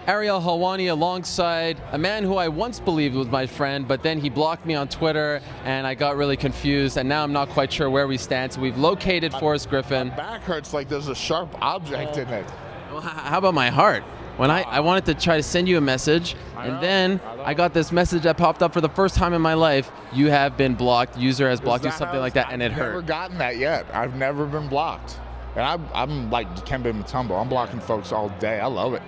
Ariel Helwani alongside a man who I once believed was my friend, but then he blocked me on Twitter and I got really confused, and now I'm not quite sure where we stand. So we've located Forrest Griffin. My back hurts like there's a sharp object in it. Well, how about my heart? When I wanted to try to send you a message, and then I got this message that popped up for the first time in my life. You have been blocked. User has blocked you, something like that, and it hurt. I've never gotten that yet. I've never been blocked. And I'm like Dikembe Mutombo. I'm blocking folks all day. I love it.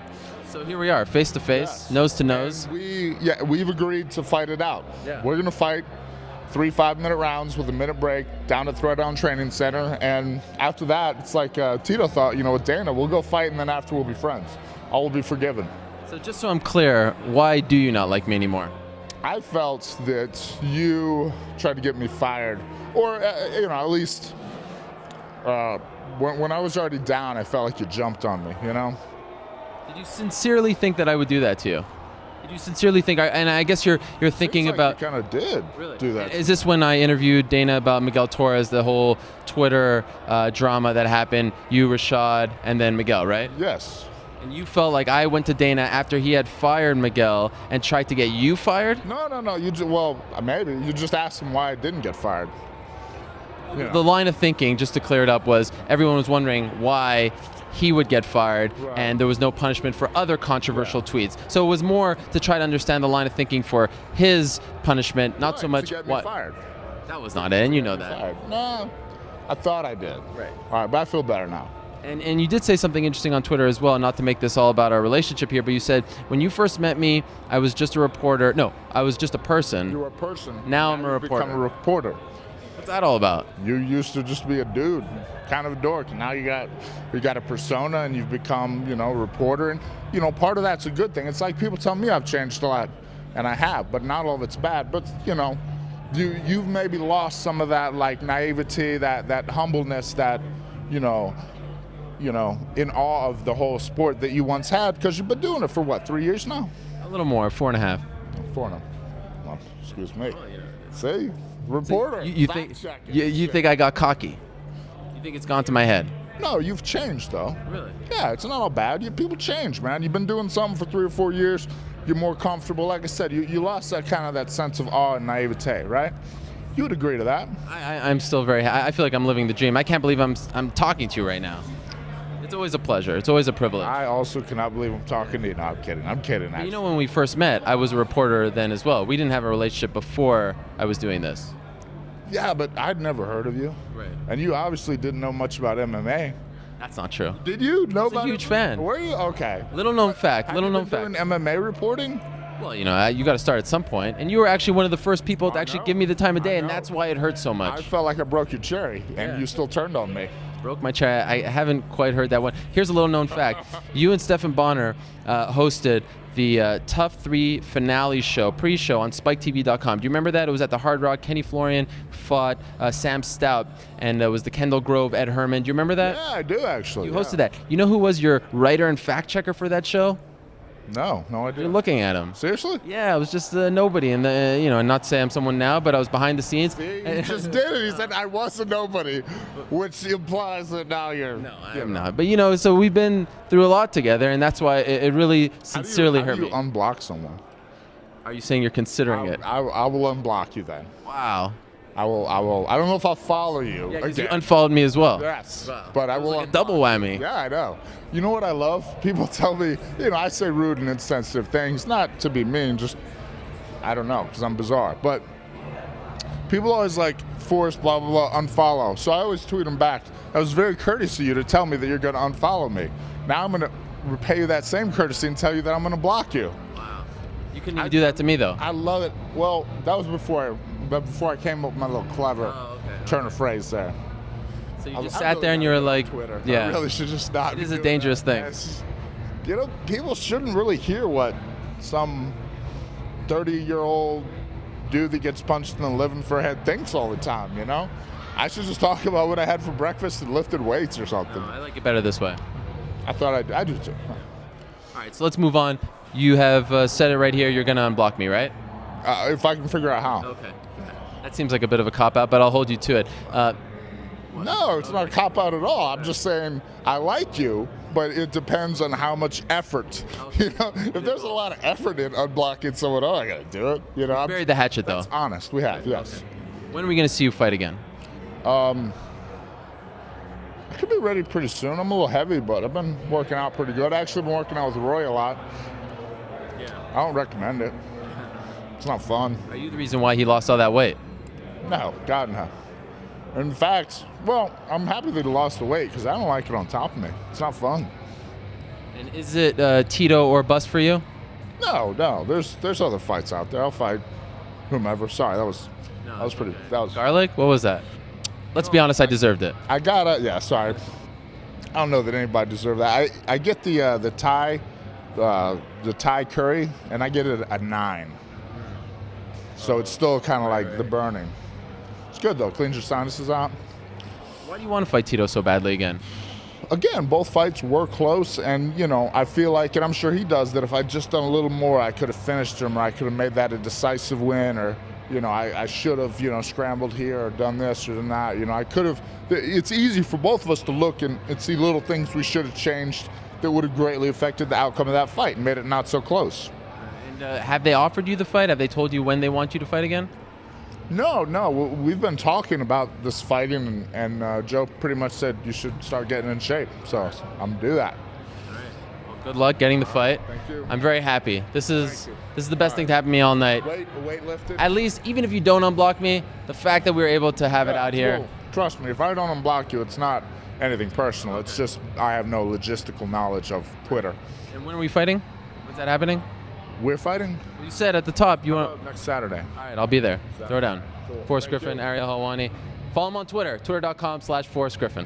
So here we are, face to face, nose to nose. And we've agreed to fight it out. Yeah. We're gonna fight 3 5-minute rounds with a minute break down at Throwdown Training Center, and after that, it's like Tito thought, with Dana, we'll go fight, and then after we'll be friends. All will be forgiven. So just so I'm clear, why do you not like me anymore? I felt that you tried to get me fired, or at least when I was already down, I felt like you jumped on me. Did you sincerely think that I would do that to you? Did you sincerely think? And I guess you're thinking like about. You kind of did do that. Is this when I interviewed Dana about Miguel Torres, the whole Twitter drama that happened? You, Rashad, and then Miguel, right? Yes. And you felt like I went to Dana after he had fired Miguel and tried to get you fired? No. Maybe you just asked him why I didn't get fired. The line of thinking, just to clear it up, was everyone was wondering why he would get fired, right, and there was no punishment for other controversial tweets. So it was more to try to understand the line of thinking for his punishment, not so much to get what. Me fired. That was not it, and you know that. Fired. No, I thought I did. Right. All right, but I feel better now. And you did say something interesting on Twitter as well, not to make this all about our relationship here, but you said, when you first met me, I was just a reporter. No, I was just a person. You were a person. Now I'm a reporter. Become a reporter. What's that all about? You used to just be a dude, kind of a dork, and now you got a persona, and you've become, a reporter. And, part of that's a good thing. It's like people tell me I've changed a lot, and I have, but not all of it's bad. But, you've maybe lost some of that, like, naivety, that humbleness, that, in awe of the whole sport that you once had, because you've been doing it for, 3 years now? A little more, 4.5. 4.5. Well, excuse me. See? Reporter. So you think I got cocky? You think it's gone to my head? No, you've changed, though. Really? Yeah, it's not all bad. People change, man. You've been doing something for 3 or 4 years. You're more comfortable. Like I said, you lost that sense of awe and naivete, right? You would agree to that. I'm still very I feel like I'm living the dream. I can't believe I'm talking to you right now. It's always a pleasure. It's always a privilege. I also cannot believe I'm talking to you. No, I'm kidding. Actually. When we first met, I was a reporter then as well. We didn't have a relationship before I was doing this. Yeah, but I'd never heard of you. Right. And you obviously didn't know much about MMA. That's not true. Did you know about it? I'm a huge fan. Were you? Okay. Little known fact. Have you been doing MMA reporting? Well, you got to start at some point. And you were actually one of the first people to actually give me the time of day, and that's why it hurt so much. I felt like I broke your cherry, and you still turned on me. Broke my chair. I haven't quite heard that one. Here's a little known fact. You and Stephan Bonner hosted the Tough 3 finale show, pre-show on SpikeTV.com. Do you remember that? It was at the Hard Rock. Kenny Florian fought Sam Stout, and it was the Kendall Grove, Ed Herman. Do you remember that? Yeah, I do, actually. You hosted that. You know who was your writer and fact checker for that show? No idea. You're looking at him. Seriously? Yeah, I was just nobody, and and not to say I'm someone now, but I was behind the scenes. See, you just did it. He said I was a nobody, which implies that now you're. No, I'm not. But so we've been through a lot together, and that's why it really sincerely hurt me. How do you unblock someone? Are you saying you're considering it? I will unblock you then. Wow. I will. I don't know if I'll follow you. Yeah, because you unfollowed me as well. Yes, wow. But I will. Like a double whammy. Yeah, I know. You know what I love? People tell me, I say rude and insensitive things, not to be mean, just, I don't know, because I'm bizarre. But people always like, Forrest, blah, blah, blah, unfollow. So I always tweet them back. That was very courteous of you to tell me that you're going to unfollow me. Now I'm going to repay you that same courtesy and tell you that I'm going to block you. Wow. You couldn't even do that to me, though. I love it. Well, that was before I came up with my little clever turn of phrase there. So you just sat there and you were like, Twitter. yeah. I really should just not. It is a dangerous thing. Yes. People shouldn't really hear what some 30-year-old dude that gets punched in the living for a head thinks all the time, I should just talk about what I had for breakfast and lifted weights or something. No, I like it better this way. I thought I do too. All right, so let's move on. You have said it right here. You're going to unblock me, right? If I can figure out how. Okay. That seems like a bit of a cop-out, but I'll hold you to it. No, it's not a cop-out at all. I'm just saying I like you, but it depends on how much effort. You know, if there's a lot of effort in unblocking someone, I gotta do it. You know, I'm Buried the hatchet, though. that's honest. We have, yes. When are we going to see you fight again? I could be ready pretty soon. I'm a little heavy, but I've been working out pretty good. I actually been working out with Roy a lot. Yeah. I don't recommend it. It's not fun. Are you the reason why he lost all that weight? No, God no. In fact, well, I'm happy that he lost the weight because I don't like it on top of me. It's not fun. And is it Tito or bust for you? No. There's other fights out there. I'll fight whomever. Sorry, that was pretty. That was. Garlic? What was that? Let's be honest, I deserved it. I gotta. Yeah, sorry. I don't know that anybody deserved that. I get the Thai curry, and I get it a 9. So it's still kind of like the burning. It's good though. Cleans your sinuses out. Why do you want to fight Tito so badly again? Again, both fights were close, and you know, I feel like, and I'm sure he does, that if I'd just done a little more, I could have finished him, or I could have made that a decisive win, or you know, I should have, you know, scrambled here or done this or done that. You know, I could have. It's easy for both of us to look and see little things we should have changed that would have greatly affected the outcome of that fight and made it not so close. And have they offered you the fight? Have they told you when they want you to fight again? No. We've been talking about this fighting, and Joe pretty much said you should start getting in shape. So I'm gonna do that. All right. Well, good luck getting the fight. Thank you. I'm very happy. This is Thank you. the best thing to happen to me all night. Weight lifted. At least, even if you don't unblock me, the fact that we were able to have it out here. Well, trust me, if I don't unblock you, it's not anything personal. It's just I have no logistical knowledge of Twitter. And when are we fighting? When's that happening? We're fighting You said at the top you want. next Saturday. All right, I'll be there. Throw down. Cool. Forrest Thank Griffin, you. Ariel Helwani. Follow him on Twitter, twitter.com/Forrest Griffin.